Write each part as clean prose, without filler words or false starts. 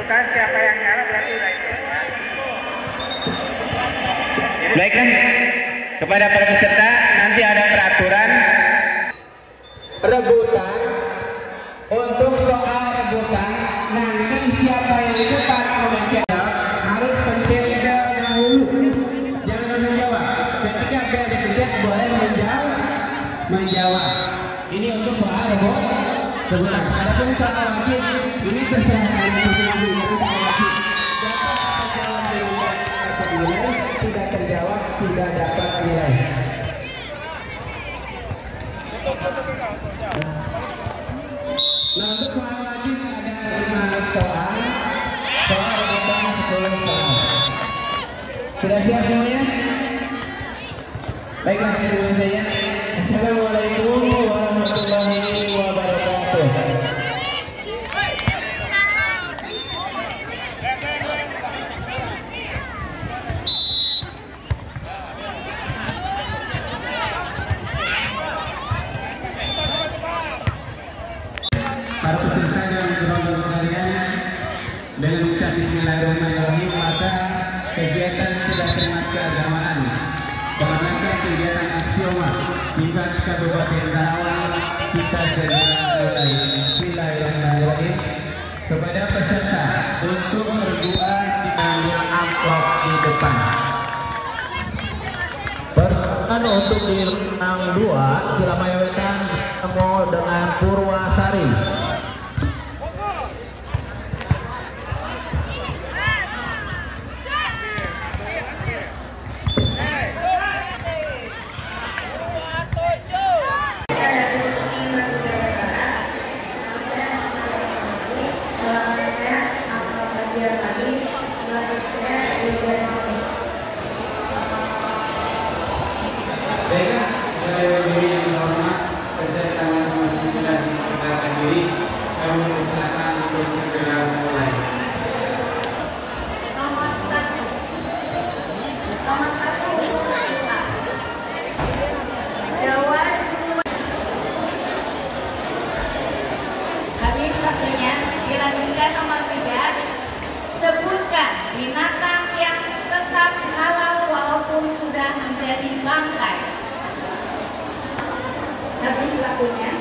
tentukan siapa yang nyala berarti udah itu. Baiklah, kepada para peserta nanti ada peraturan rebutan. Untuk soal rebutan, nanti siapa yang cepat menjawab harus pencet bel dahulu. Jangan menjawab. Ketika bel dipencet boleh menjawab. Ini untuk soal rebutan. Adapun soal wajib ini terserah kalian masing-masing. Tidak terjawab tidak dapat nilai. Nah, untuk soal wajib ada 5 soal. Soal rebutan 10 soal. Sudah siap semuanya? Baiklah, dengan saya. Assalamualaikum warahmatullahi wabarakatuh. Para peserta dan penonton sekalian, dengan ucap Bismillahirrahmanirrahim, maka kegiatan tidak termat keagamaan dalam rangka kegiatan aksioma tingkat Kabupaten Karawang kita segera mulai. Bismillahirrahmanirrahim. Kepada peserta untuk perguruan diambil amplop di depan. Persiapan untuk di rang 2 Cilamaya Wetan ketemu dengan Purwasari. Baiklah, saudara diri yang hormat, peserta masing-masing sudah memperkenalkan diri. Kami persilakan untuk segera mulai. Nomor 1. Jawab. Habis waktunya. Dilanjutkan nomor 3. Sebutkan binatang yang tetap halal walaupun sudah menjadi bangkai. Habis waktunya.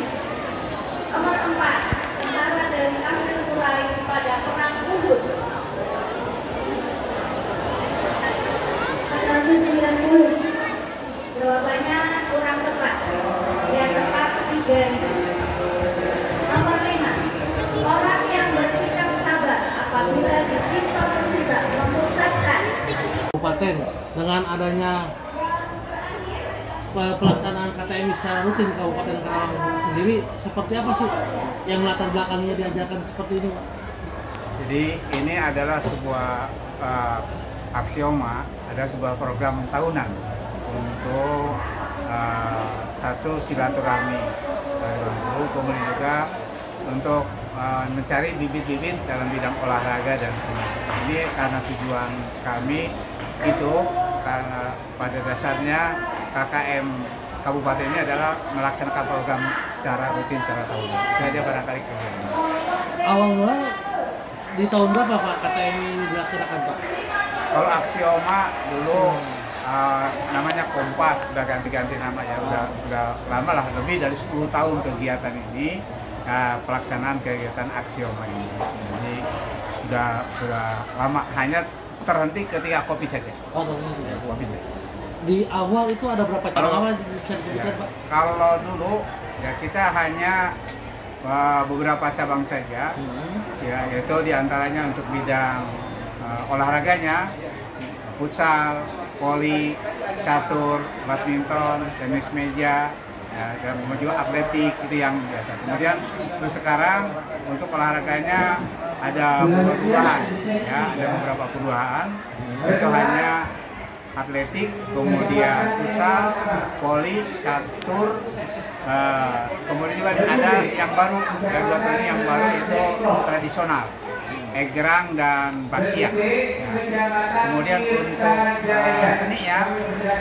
Nomor 4. Tentara dari Amin Quraisy pada perang Uhud. 190. Jawabannya kurang tepat. Yang tepat 3. Nomor 5. Orang yang bersikap sabar apabila ditimpa musibah mengucapkan. Kabupaten dengan adanya pelaksanaan KTM secara rutin Kabupaten Karawang sendiri, seperti apa sih yang latar belakangnya diajarkan seperti ini, Pak? Jadi ini adalah sebuah aksioma, ada sebuah program tahunan untuk satu silaturahmi dari orang guru, kemudian juga untuk mencari bibit-bibit dalam bidang olahraga dan seni. Ini karena tujuan kami itu karena pada dasarnya KKM Kabupaten ini adalah melaksanakan program secara rutin secara tahunan. Itu aja barangkali kegiatan. Awal mula di tahun berapa Pak KTM ini dilaksanakan, Pak? Kalau aksioma dulu namanya Kompas, udah ganti-ganti nama ya, udah lama lah, lebih dari 10 tahun kegiatan ini, pelaksanaan kegiatan aksioma ini. Jadi sudah lama, hanya terhenti ketika Covid saja. Oh, terhenti ya. Covid saja. Di awal itu ada berapa cabang apa bisa disebutkan, Ya, Pak? kalau dulu ya kita hanya beberapa cabang saja, ya, yaitu diantaranya untuk bidang olahraganya, futsal, voli, catur, badminton, tenis meja, ya, dan juga atletik, itu yang biasa. Kemudian untuk sekarang untuk olahraganya ada beberapa perubahan, ya, ada beberapa perubahan, itu hanya atletik, kemudian futsal, voli, catur, kemudian juga ada yang baru, yang 2 tahun ini yang baru itu tradisional. egrang dan bakia. Kemudian untuk seninya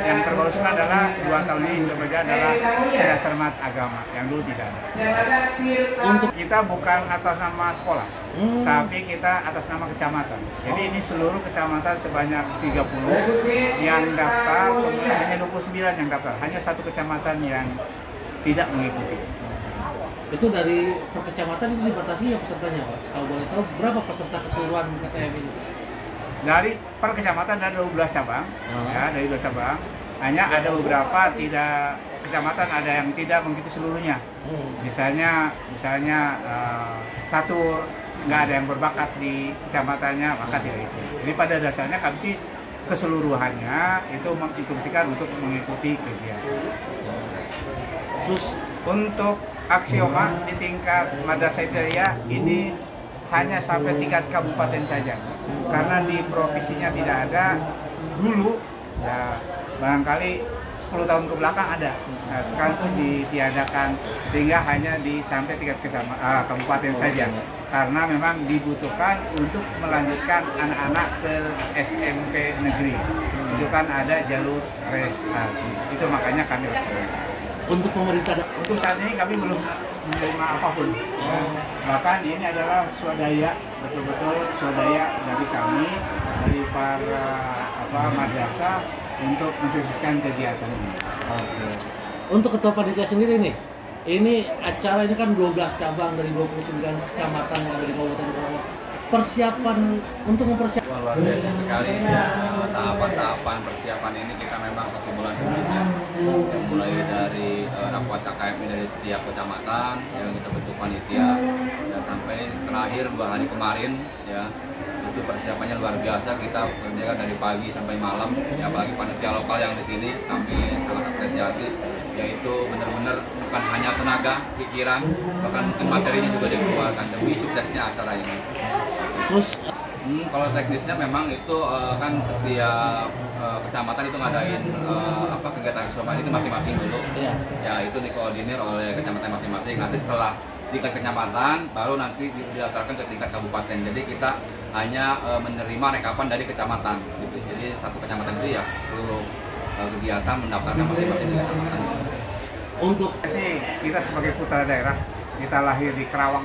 yang terbaru adalah 2 tahun ini sebenarnya adalah cerdas cermat agama yang dulu tidak ada. Untuk kita bukan atas nama sekolah, tapi kita atas nama kecamatan. Jadi ini seluruh kecamatan sebanyak 30 yang daftar, kemudian hanya 29 yang daftar, hanya 1 kecamatan yang tidak mengikuti. Itu dari per kecamatan itu dibatasi ya pesertanya, Pak? Kalau boleh tahu berapa peserta keseluruhan KTM ini? Dari per kecamatan ada 12 cabang, ya, dari 12 cabang. Hanya ada beberapa kecamatan ada yang tidak mengikuti seluruhnya. Misalnya catur, nggak ada yang berbakat di kecamatannya, maka tidak ikut. Jadi pada dasarnya kami sih keseluruhannya itu menginstruksikan untuk mengikuti kegiatan. Terus untuk aksioma di tingkat Madrasah Ibtidaiyah ini hanya sampai tingkat kabupaten saja, karena di provinsinya tidak ada. Dulu ya, barangkali 10 tahun ke belakang ada, nah, sekarang itu ditiadakan sehingga hanya sampai tingkat kabupaten saja, karena memang dibutuhkan untuk melanjutkan anak-anak ke SMP negeri. Itu kan ada jalur prestasi, itu makanya kami laksanakan. untuk pemerintah, Untuk saat ini kami belum menerima apapun. Bahkan ini adalah swadaya, betul-betul swadaya dari kami, dari para madrasah untuk mensukseskan kegiatan ini. Untuk ketua panitia sendiri nih, ini acara ini kan 12 cabang dari 29 kecamatan yang ada di Kabupaten Karawang. Persiapan untuk mempersiapkan luar biasa sekali. Tahapan-tahapan persiapan ini kita memang 1 bulan sebelumnya, mulai dari rapat KKM dari setiap kecamatan yang kita bentuk panitia, ya, sampai terakhir 2 hari kemarin, ya, itu persiapannya luar biasa. Kita kerjakan dari pagi sampai malam, ya, bagi panitia lokal yang di sini kami sangat apresiasi, yaitu benar-benar bukan hanya tenaga, pikiran, bahkan mungkin materinya juga dikeluarkan demi suksesnya acara ini. terus Kalau teknisnya memang itu kan setiap kecamatan itu ngadain kegiatan aksioma itu masing-masing dulu. Ya, itu dikoordinir oleh kecamatan masing-masing. Nanti setelah tingkat kecamatan baru nanti dilatarkan ke tingkat kabupaten. Jadi kita hanya menerima rekapan dari kecamatan gitu. Jadi satu kecamatan itu ya seluruh kegiatan mendaftarkan masing-masing di kecamatan. untuk Kita sebagai putra daerah, kita lahir di Karawang,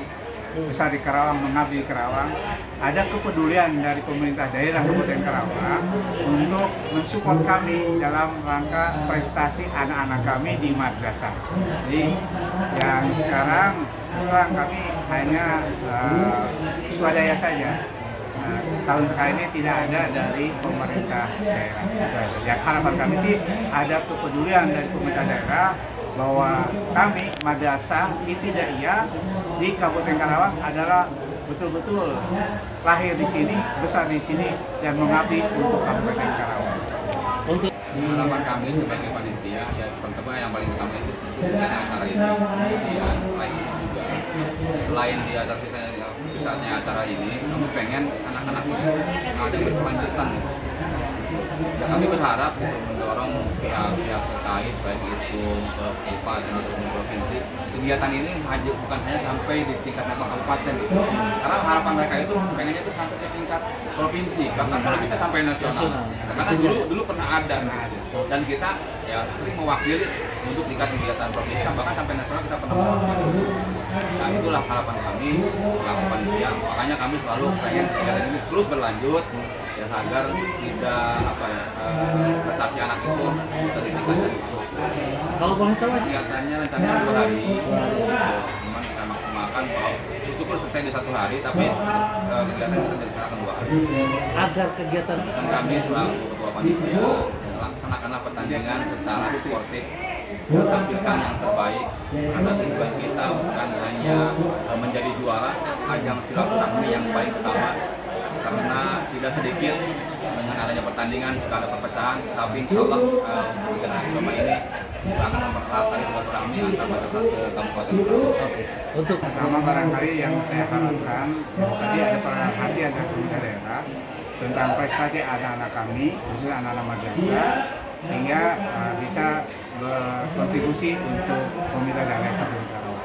besar di Karawang, mengabdi di Karawang. Ada kepedulian dari pemerintah daerah Kabupaten Karawang untuk mensupport kami dalam rangka prestasi anak-anak kami di madrasah. Jadi yang sekarang kami hanya swadaya saja. Nah, tahun sekali ini tidak ada dari pemerintah daerah. Yang harapan kami sih ada kepedulian dari pemerintah daerah bahwa kami madrasah ibtidaiyah di Kabupaten Karawang adalah betul-betul lahir di sini, besar di sini, dan mengabdi untuk Kabupaten Karawang. untuk Harapan kami sebagai panitia, ya pertama yang paling utama itu suksesnya acara ini. Kemudian selain itu juga, selain di acara suksesnya acara ini, kami pengen anak-anak ini ada berkelanjutan. Ya, kami berharap untuk mendorong pihak-pihak terkait, baik itu kabupaten ataupun provinsi, kegiatan ini bukan hanya sampai di tingkat level kabupaten, karena harapan mereka itu pengennya itu sampai ke tingkat provinsi, bahkan kalau bisa sampai nasional. Karena dulu pernah ada, dan kita ya sering mewakili untuk tingkat kegiatan provinsi, bahkan sampai nasional kita pernah mewakili. Nah, itulah harapan kami selaku panitia. Makanya kami selalu pengen kegiatan ini terus berlanjut, ya, agar tidak prestasi anak itu bisa ditingkatkan. kalau boleh tahu Kegiatannya rencananya 2 hari, cuman kita maksimalkan bahwa itu pun selesai di 1 hari, tapi kegiatan kita direncanakan 2 hari. agar kegiatan Pesan kami selaku ketua panitia, ya, laksanakanlah pertandingan secara sportif, tampilkan yang terbaik, karena tujuan kita bukan hanya menjadi juara, ajang silaturahmi yang paling utama, karena tidak sedikit dengan adanya pertandingan suka ada perpecahan, tapi insya Allah kegiatan aksioma ini akan mempererat tali silaturahmi antar madrasah se-Kabupaten Karawang. untuk Pertama barangkali yang saya harapkan, tadi ada perhatian dari pemerintah daerah tentang prestasi anak-anak kami, khususnya anak-anak madrasah, sehingga bisa berkontribusi untuk pemerintah daerah Kabupaten Karawang.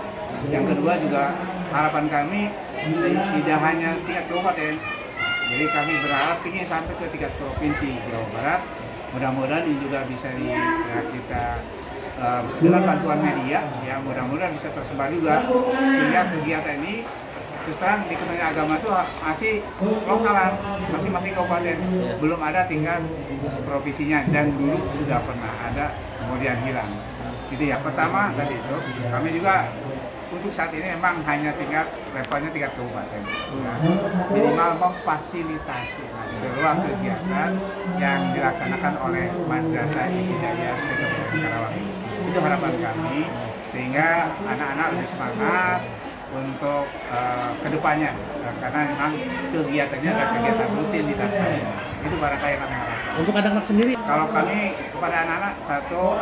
Yang kedua juga harapan kami tidak hanya tingkat kabupaten. Jadi kami berharap ingin sampai ke tingkat provinsi Jawa Barat. Mudah-mudahan ini juga bisa kita dengan bantuan media, ya mudah-mudahan bisa tersebar juga, sehingga kegiatan ini terus terang di Kementerian Agama itu masih lokalan, masing-masing kabupaten, belum ada tingkat provinsinya, dan dulu sudah pernah ada kemudian hilang. Itu ya. Pertama tadi itu kami juga untuk saat ini memang hanya levelnya tingkat kabupaten, ya. Minimal memfasilitasi seluruh kegiatan yang dilaksanakan oleh Madrasah Ibtidaiyah Kabupaten Karawang. Itu harapan kami, sehingga anak-anak lebih semangat untuk kedepannya, karena memang kegiatannya adalah kegiatan rutinitas kami. Itu barangkali kami harapkan. Untuk anak-anak sendiri, kalau kami kepada anak-anak, satu,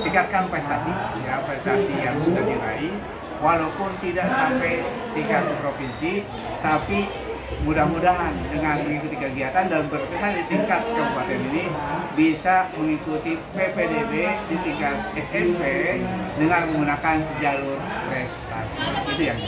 tingkatkan prestasi, ya prestasi yang sudah diraih, walaupun tidak sampai tingkat provinsi, tapi mudah-mudahan dengan mengikuti kegiatan dan berprestasi di tingkat kabupaten ini bisa mengikuti PPDB di tingkat SMP dengan menggunakan jalur prestasi. Itu yang